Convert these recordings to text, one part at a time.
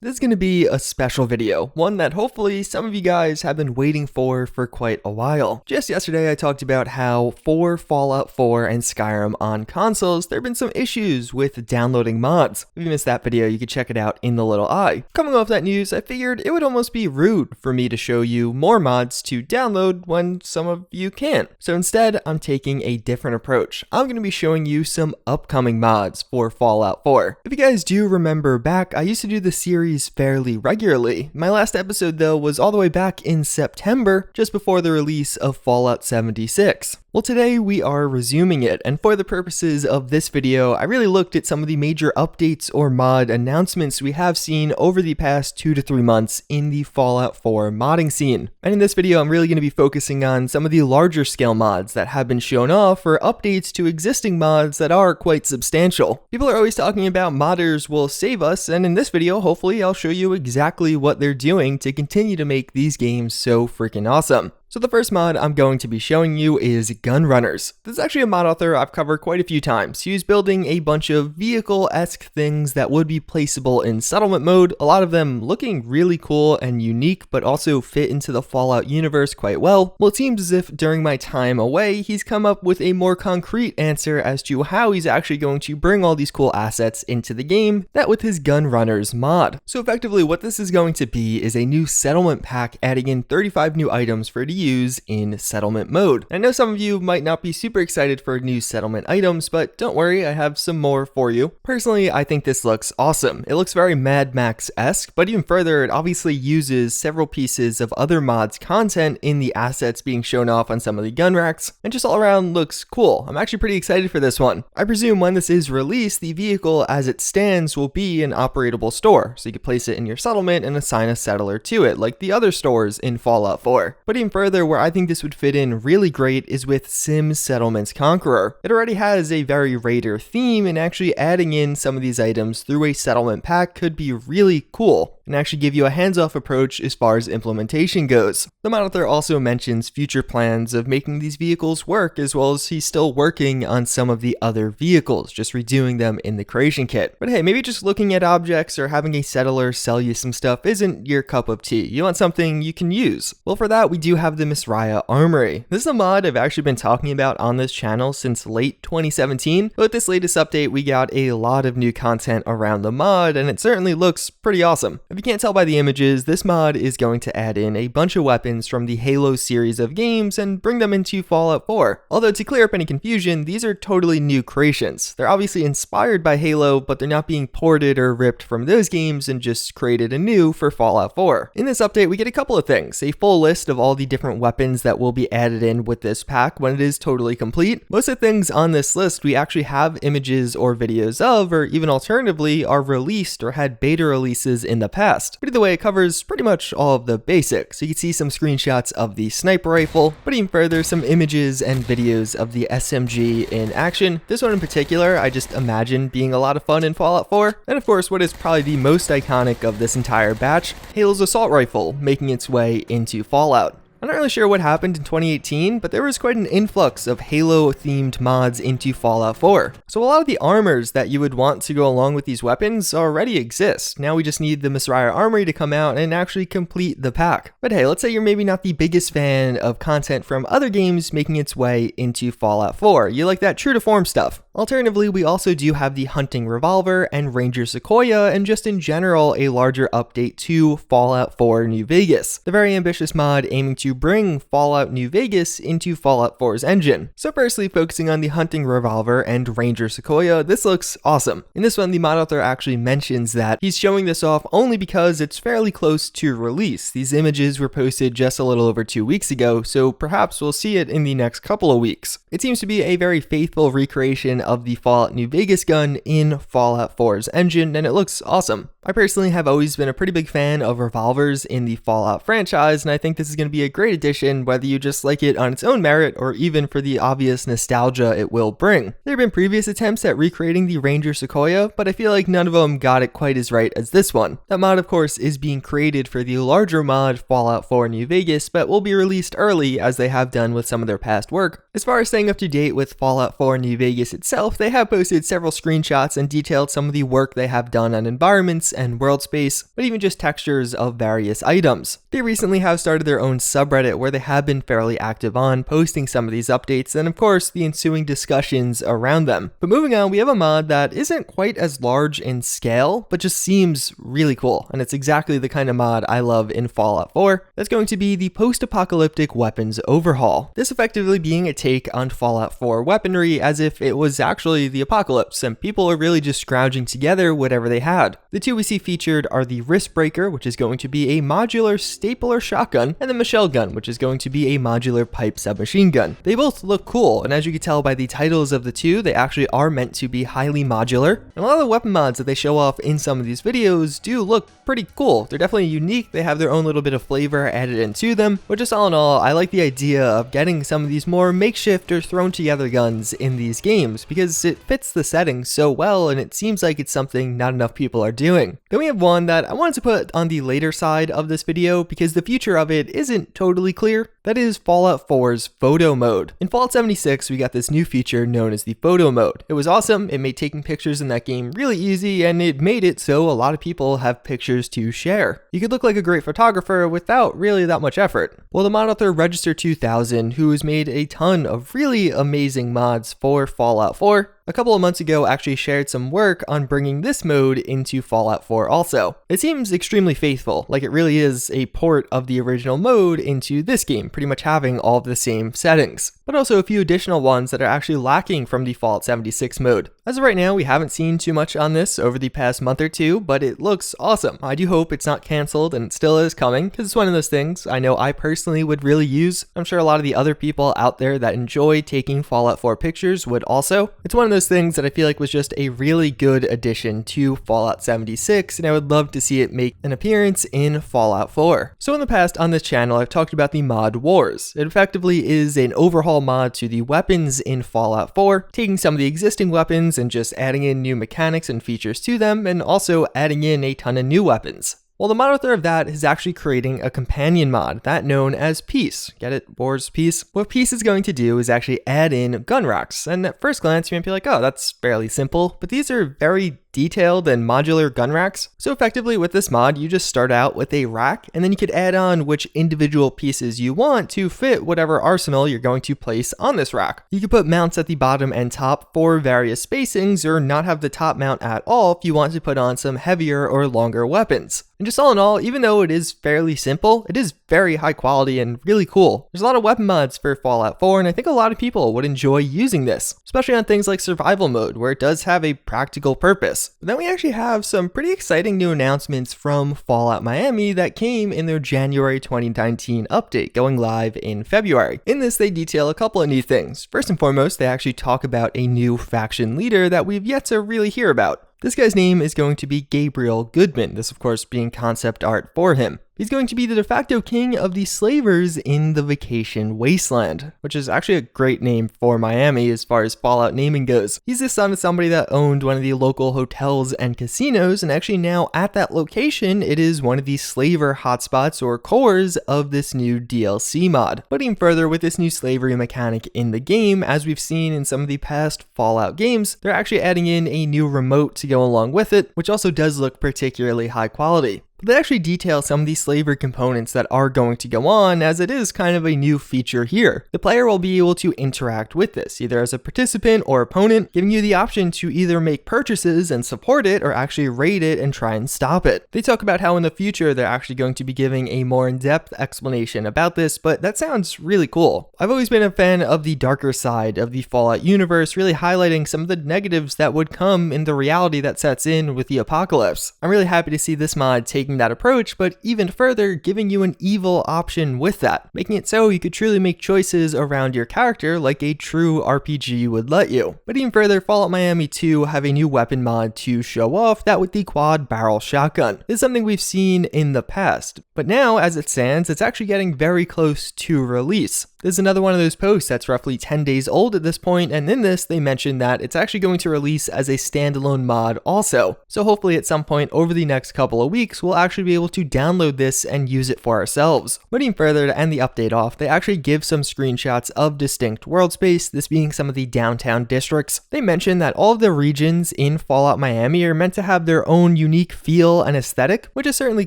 This is going to be a special video, one that hopefully some of you guys have been waiting for quite a while. Just yesterday I talked about how for Fallout 4 and Skyrim on consoles, there have been some issues with downloading mods. If you missed that video, you can check it out in the little eye. Coming off that news, I figured it would almost be rude for me to show you more mods to download when some of you can't. So instead, I'm taking a different approach. I'm going to be showing you some upcoming mods for Fallout 4. If you guys do remember back, I used to do the series fairly regularly. My last episode though was all the way back in September, just before the release of Fallout 76. Well, today we are resuming it, and for the purposes of this video, I really looked at some of the major updates or mod announcements we have seen over the past 2 to 3 months in the Fallout 4 modding scene. And in this video, I'm really going to be focusing on some of the larger scale mods that have been shown off, or updates to existing mods that are quite substantial. People are always talking about modders will save us, and in this video, hopefully I'll show you exactly what they're doing to continue to make these games so freaking awesome. So the first mod I'm going to be showing you is Gun Runners. This is actually a mod author I've covered quite a few times. He was building a bunch of vehicle-esque things that would be placeable in settlement mode, a lot of them looking really cool and unique, but also fit into the Fallout universe quite well. Well, it seems as if during my time away, he's come up with a more concrete answer as to how he's actually going to bring all these cool assets into the game, that with his Gun Runners mod. So effectively, what this is going to be is a new settlement pack adding in 35 new items for to use in settlement mode. I know some of you might not be super excited for new settlement items, but don't worry, I have some more for you. Personally, I think this looks awesome. It looks very Mad Max-esque, but even further, it obviously uses several pieces of other mods content in the assets being shown off on some of the gun racks, and just all around looks cool. I'm actually pretty excited for this one. I presume when this is released, the vehicle as it stands will be an operatable store, so you can place it in your settlement and assign a settler to it, like the other stores in Fallout 4. But even further, where I think this would fit in really great is with Sim Settlements Conqueror. It already has a very raider theme, and actually adding in some of these items through a settlement pack could be really cool and actually give you a hands-off approach as far as implementation goes. The mod author also mentions future plans of making these vehicles work, as well as he's still working on some of the other vehicles, just redoing them in the creation kit. But hey, maybe just looking at objects or having a settler sell you some stuff isn't your cup of tea. You want something you can use. Well, for that, we do have the Misraya Armory. This is a mod I've actually been talking about on this channel since late 2017, but with this latest update, we got a lot of new content around the mod, and it certainly looks pretty awesome. If you can't tell by the images, this mod is going to add in a bunch of weapons from the Halo series of games and bring them into Fallout 4. Although to clear up any confusion, these are totally new creations. They're obviously inspired by Halo, but they're not being ported or ripped from those games and just created anew for Fallout 4. In this update, we get a couple of things: a full list of all the different weapons that will be added in with this pack when it is totally complete. Most of the things on this list we actually have images or videos of, or even alternatively are released or had beta releases in the past. But either way, it covers pretty much all of the basics. So you can see some screenshots of the sniper rifle, but even further, some images and videos of the SMG in action. This one in particular, I just imagine being a lot of fun in Fallout 4. And of course, what is probably the most iconic of this entire batch, Halo's assault rifle making its way into Fallout. I'm not really sure what happened in 2018, but there was quite an influx of Halo-themed mods into Fallout 4. So a lot of the armors that you would want to go along with these weapons already exist. Now we just need the Misraya Armory to come out and actually complete the pack. But hey, let's say you're maybe not the biggest fan of content from other games making its way into Fallout 4. You like that true-to-form stuff. Alternatively, we also do have the Hunting Revolver and Ranger Sequoia, and just in general, a larger update to Fallout 4 New Vegas. The very ambitious mod aiming to bring Fallout New Vegas into Fallout 4's engine. So firstly, focusing on the Hunting Revolver and Ranger Sequoia, this looks awesome. In this one, the mod author actually mentions that he's showing this off only because it's fairly close to release. These images were posted just a little over 2 weeks ago, so perhaps we'll see it in the next couple of weeks. It seems to be a very faithful recreation of the Fallout New Vegas gun in Fallout 4's engine, and it looks awesome. I personally have always been a pretty big fan of revolvers in the Fallout franchise, and I think this is going to be a great addition whether you just like it on its own merit or even for the obvious nostalgia it will bring. There have been previous attempts at recreating the Ranger Sequoia, but I feel like none of them got it quite as right as this one. That mod, of course, is being created for the larger mod Fallout 4 New Vegas, but will be released early as they have done with some of their past work. As far as staying up to date with Fallout 4 New Vegas itself, itself, they have posted several screenshots and detailed some of the work they have done on environments and world space, but even just textures of various items. They recently have started their own subreddit where they have been fairly active on posting some of these updates and of course the ensuing discussions around them. But moving on, we have a mod that isn't quite as large in scale, but just seems really cool, and it's exactly the kind of mod I love in Fallout 4. That's going to be the Postapocalyptic Weapons Overhaul. This effectively being a take on Fallout 4 weaponry as if it was actually the apocalypse and people are really just scrounging together whatever they had. The two we see featured are the Wristbreaker, which is going to be a modular stapler shotgun, and the Michelle gun, which is going to be a modular pipe submachine gun. They both look cool, and as you can tell by the titles of the two, they actually are meant to be highly modular. And a lot of the weapon mods that they show off in some of these videos do look pretty cool. They're definitely unique, they have their own little bit of flavor added into them, but just all in all, I like the idea of getting some of these more makeshift or thrown together guns in these games because it fits the setting so well and it seems like it's something not enough people are doing. Then we have one that I wanted to put on the later side of this video because the future of it isn't totally clear. That is Fallout 4's photo mode. In Fallout 76, we got this new feature known as the photo mode. It was awesome, it made taking pictures in that game really easy, and it made it so a lot of people have pictures to share. You could look like a great photographer without really that much effort. Well, the mod author Register 2000, who has made a ton of really amazing mods for Fallout 4, a couple of months ago actually shared some work on bringing this mode into Fallout 4 also. It seems extremely faithful, like it really is a port of the original mode into this game, pretty much having all of the same settings, but also a few additional ones that are actually lacking from the Fallout 76 mode. As of right now, we haven't seen too much on this over the past month or two, but it looks awesome. I do hope it's not canceled and it still is coming, because it's one of those things I know I personally would really use. I'm sure a lot of the other people out there that enjoy taking Fallout 4 pictures would also. It's one of those things that I feel like was just a really good addition to Fallout 76, and I would love to see it make an appearance in Fallout 4. So in the past on this channel, I've talked about the mod Wars. It effectively is an overhaul mod to the weapons in Fallout 4, taking some of the existing weapons and just adding in new mechanics and features to them, and also adding in a ton of new weapons. Well, the mod author of that is actually creating a companion mod, that known as Peace. Get it? Wars Peace? What Peace is going to do is actually add in gun racks, and at first glance you might be like, oh, that's fairly simple, but these are very detailed and modular gun racks. So effectively with this mod, you just start out with a rack and then you could add on which individual pieces you want to fit whatever arsenal you're going to place on this rack. You could put mounts at the bottom and top for various spacings or not have the top mount at all if you want to put on some heavier or longer weapons. And just all in all, even though it is fairly simple, it is very high quality and really cool. There's a lot of weapon mods for Fallout 4 and I think a lot of people would enjoy using this, especially on things like survival mode where it does have a practical purpose. But then we actually have some pretty exciting new announcements from Fallout Miami that came in their January 2019 update going live in February. In this, they detail a couple of new things. First and foremost, they actually talk about a new faction leader that we've yet to really hear about. This guy's name is going to be Gabriel Goodman, this of course being concept art for him. He's going to be the de facto king of the slavers in the Vacation Wasteland, which is actually a great name for Miami as far as Fallout naming goes. He's the son of somebody that owned one of the local hotels and casinos, and actually now at that location, it is one of the slaver hotspots or cores of this new DLC mod. But even further, with this new slavery mechanic in the game, as we've seen in some of the past Fallout games, they're actually adding in a new remote to go along with it, which also does look particularly high quality. But they actually detail some of these slavery components that are going to go on, as it is kind of a new feature here. The player will be able to interact with this, either as a participant or opponent, giving you the option to either make purchases and support it, or actually raid it and try and stop it. They talk about how in the future they're actually going to be giving a more in-depth explanation about this, but that sounds really cool. I've always been a fan of the darker side of the Fallout universe, really highlighting some of the negatives that would come in the reality that sets in with the apocalypse. I'm really happy to see this mod take that approach, but even further, giving you an evil option with that, making it so you could truly make choices around your character like a true RPG would let you. But even further, Fallout Miami 2 have a new weapon mod to show off, that with the quad barrel shotgun. This is something we've seen in the past, but now as it stands, it's actually getting very close to release. This is another one of those posts that's roughly 10 days old at this point, and in this they mentioned that it's actually going to release as a standalone mod also. So hopefully at some point over the next couple of weeks we'll actually be able to download this and use it for ourselves. But even further, to end the update off, they actually give some screenshots of distinct world space, this being some of the downtown districts. They mention that all of the regions in Fallout Miami are meant to have their own unique feel and aesthetic, which is certainly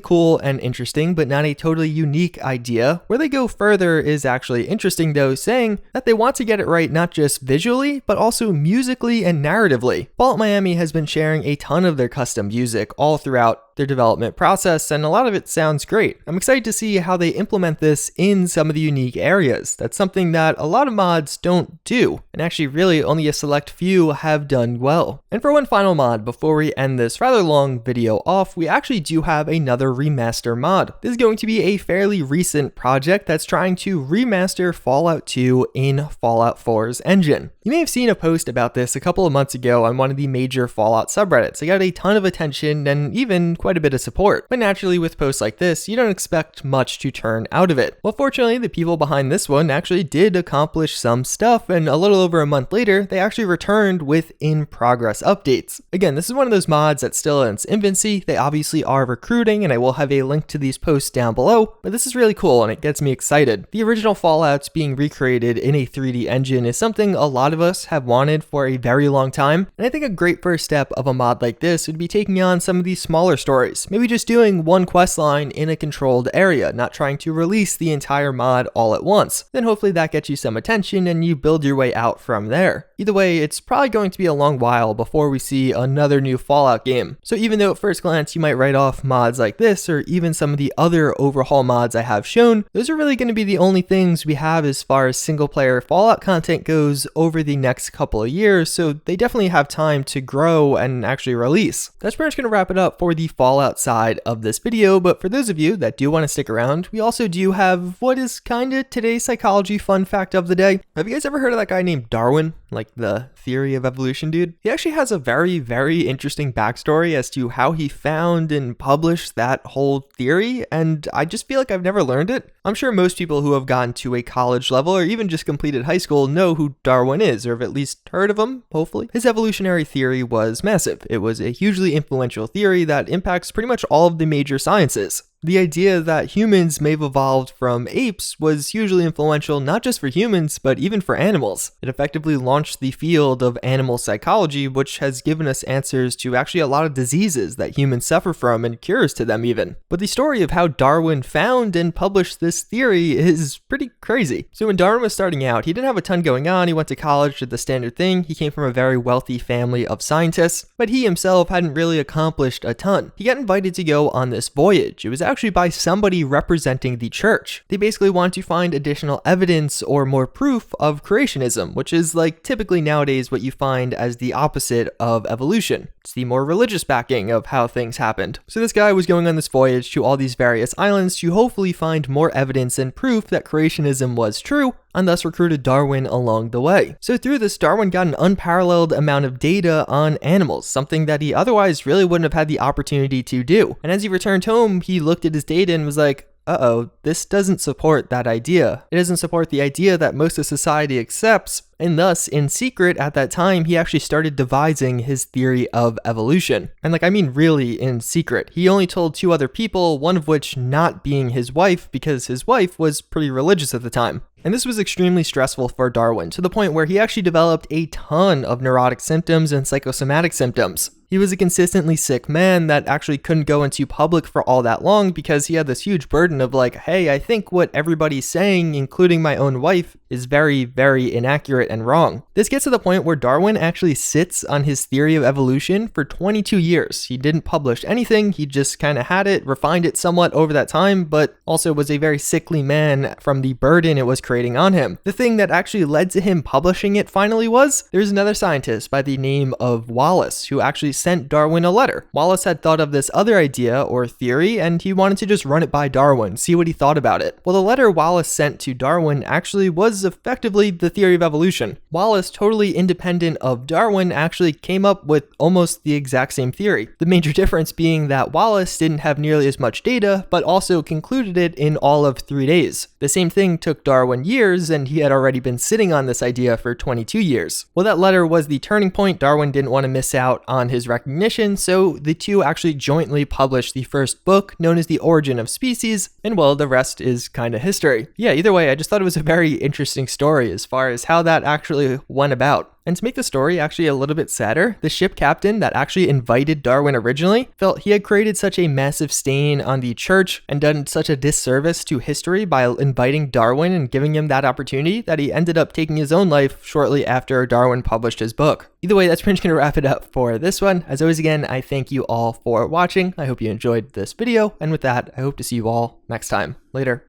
cool and interesting, but not a totally unique idea. Where they go further is actually interesting though, saying that they want to get it right not just visually, but also musically and narratively. Fallout Miami has been sharing a ton of their custom music all throughout their development process, and a lot of it sounds great. I'm excited to see how they implement this in some of the unique areas. That's something that a lot of mods don't do, and actually really only a select few have done well. And for one final mod before we end this rather long video off, we actually do have another remaster mod. This is going to be a fairly recent project that's trying to remaster Fallout 2 in Fallout 4's engine. You may have seen a post about this a couple of months ago on one of the major Fallout subreddits. It got a ton of attention and even quite a bit of support. But naturally, with posts like this, you don't expect much to turn out of it. Well, fortunately, the people behind this one actually did accomplish some stuff, and a little over a month later, they actually returned with in-progress updates. Again, this is one of those mods that's still in its infancy. They obviously are recruiting, and I will have a link to these posts down below, but this is really cool and it gets me excited. The original Fallouts being recreated in a 3D engine is something a lot of us have wanted for a very long time, and I think a great first step of a mod like this would be taking on some of these smaller stories. Maybe just doing one quest line in a controlled area, not trying to release the entire mod all at once. Then hopefully that gets you some attention and you build your way out from there. Either way, it's probably going to be a long while before we see another new Fallout game. So even though at first glance you might write off mods like this or even some of the other Overhaul mods I have shown, those are really going to be the only things we have as far as single player Fallout content goes over the next couple of years, so they definitely have time to grow and actually release. That's pretty much going to wrap it up for the Fallout side of this video, but for those of you that do want to stick around, we also do have what is kind of today's psychology fun fact of the day. Have you guys ever heard of that guy named Darwin? Like the theory of evolution dude? He actually has a very, very interesting backstory as to how he found and published that whole theory, and I just feel like I've never learned it. I'm sure most people who have gone to a college level or even just completed high school know who Darwin is, or have at least heard of him, hopefully. His evolutionary theory was massive. It was a hugely influential theory that impacts pretty much all of the major sciences. The idea that humans may have evolved from apes was hugely influential not just for humans, but even for animals. It effectively launched the field of animal psychology, which has given us answers to actually a lot of diseases that humans suffer from and cures to them even. But the story of how Darwin found and published this theory is pretty crazy. So when Darwin was starting out, he didn't have a ton going on. He went to college, did the standard thing. He came from a very wealthy family of scientists, but he himself hadn't really accomplished a ton. He got invited to go on this voyage. It was actually by somebody representing the church. They basically want to find additional evidence or more proof of creationism, which is like typically nowadays what you find as the opposite of evolution. It's the more religious backing of how things happened. So this guy was going on this voyage to all these various islands to hopefully find more evidence and proof that creationism was true, and thus recruited Darwin along the way. So through this, Darwin got an unparalleled amount of data on animals, something that he otherwise really wouldn't have had the opportunity to do. And as he returned home, he looked at his data and was like, uh-oh, this doesn't support that idea. It doesn't support the idea that most of society accepts, and thus, in secret at that time, he actually started devising his theory of evolution. And I mean really in secret. He only told 2 other people, one of which not being his wife, because his wife was pretty religious at the time. And this was extremely stressful for Darwin, to the point where he actually developed a ton of neurotic symptoms and psychosomatic symptoms. He was a consistently sick man that actually couldn't go into public for all that long because he had this huge burden of like, hey, I think what everybody's saying, including my own wife, is very, very inaccurate and wrong. This gets to the point where Darwin actually sits on his theory of evolution for 22 years. He didn't publish anything, he just kind of had it, refined it somewhat over that time, but also was a very sickly man from the burden it was creating on him. The thing that actually led to him publishing it finally was, there's another scientist by the name of Wallace who actually sent Darwin a letter. Wallace had thought of this other idea or theory and he wanted to just run it by Darwin, see what he thought about it. Well, the letter Wallace sent to Darwin actually was effectively the theory of evolution. Wallace, totally independent of Darwin, actually came up with almost the exact same theory. The major difference being that Wallace didn't have nearly as much data, but also concluded it in all of 3 days. The same thing took Darwin years, and he had already been sitting on this idea for 22 years. Well, that letter was the turning point. Darwin didn't want to miss out on his recognition, so the two actually jointly published the first book, known as The Origin of Species, and well, the rest is kind of history. Yeah, either way, I just thought it was a very interesting story as far as how that actually went about. And to make the story actually a little bit sadder, the ship captain that actually invited Darwin originally felt he had created such a massive stain on the church and done such a disservice to history by inviting Darwin and giving him that opportunity that he ended up taking his own life shortly after Darwin published his book. Either way, that's pretty much going to wrap it up for this one. As always, again, I thank you all for watching. I hope you enjoyed this video. And with that, I hope to see you all next time. Later.